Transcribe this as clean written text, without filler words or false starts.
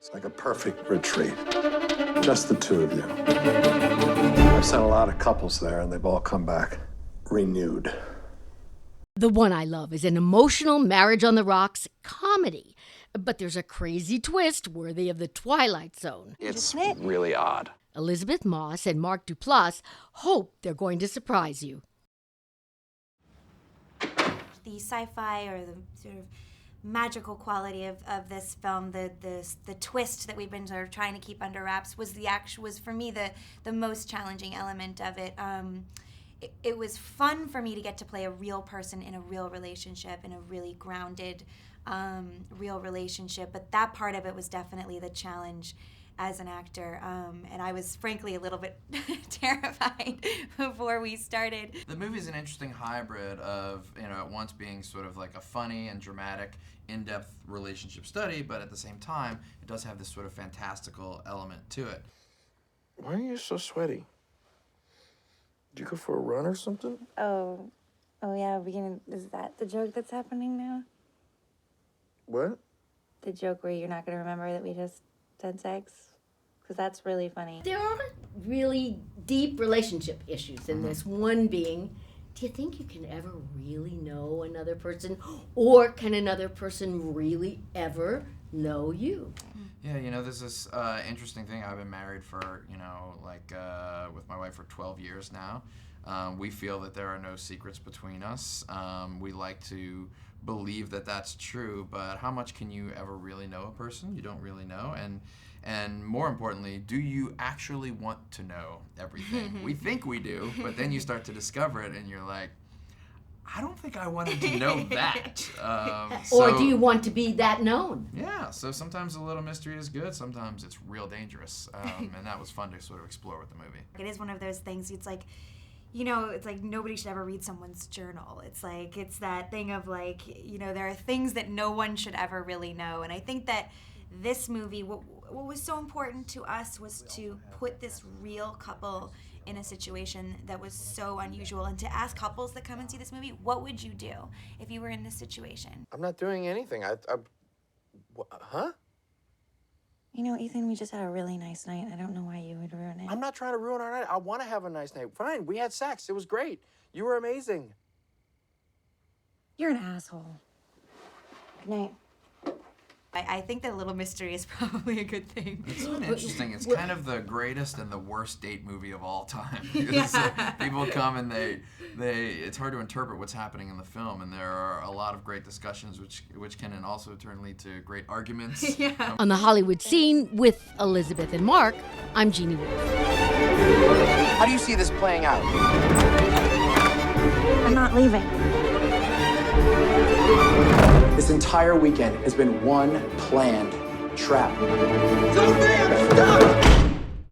It's like a perfect retreat. Just the two of you. I've sent a lot of couples there, and they've all come back renewed. The one I love is an emotional marriage on the rocks comedy. But there's a crazy twist worthy of the Twilight Zone. It's really odd. Elizabeth Moss and Mark Duplass hope they're going to surprise you. The sci-fi or the sort of magical quality of this film, the twist that we've been sort of trying to keep under wraps was for me the most challenging element of it. It was fun for me to get to play a real person in a real relationship, in a really grounded real relationship, but that part of it was definitely the challenge as an actor, and I was frankly a little bit terrified before we started. The movie's an interesting hybrid of, at once being sort of like a funny and dramatic, in-depth relationship study, but at the same time, it does have this sort of fantastical element to it. Why are you so sweaty? Did you go for a run or something? Oh yeah, is that the joke that's happening now? What? The joke where you're not going to remember that we just had sex? Because that's really funny. There are really deep relationship issues in this. One being, do you think you can ever really know another person? Or can another person really ever know you? Yeah, there's this interesting thing. I've been married for, with my wife for 12 years now. We feel that there are no secrets between us. We like to believe that that's true, but how much can you ever really know a person? You don't really know. And more importantly, do you actually want to know everything? We think we do, but then you start to discover it and you're like, I don't think I wanted to know that. Or do you want to be that known? Yeah, so sometimes a little mystery is good, sometimes it's real dangerous. And that was fun to sort of explore with the movie. It is one of those things, it's like nobody should ever read someone's journal. It's that thing of there are things that no one should ever really know. And I think that this movie, what was so important to us was to put this real couple in a situation that was so unusual, and to ask couples that come and see this movie, what would you do if you were in this situation? I'm not doing anything. Huh? Ethan, we just had a really nice night. I don't know why you would ruin it. I'm not trying to ruin our night. I want to have a nice night. Fine, we had sex. It was great. You were amazing. You're an asshole. Good night. I think that a little mystery is probably a good thing. It's interesting. It's kind of the greatest and the worst date movie of all time. Because people come and it's hard to interpret what's happening in the film, and there are a lot of great discussions which can also lead to great arguments. Yeah. On the Hollywood Scene with Elizabeth and Mark, I'm Jeannie Wolf. How do you see this playing out? I'm not leaving. This entire weekend has been one planned trap. Sophia, stop!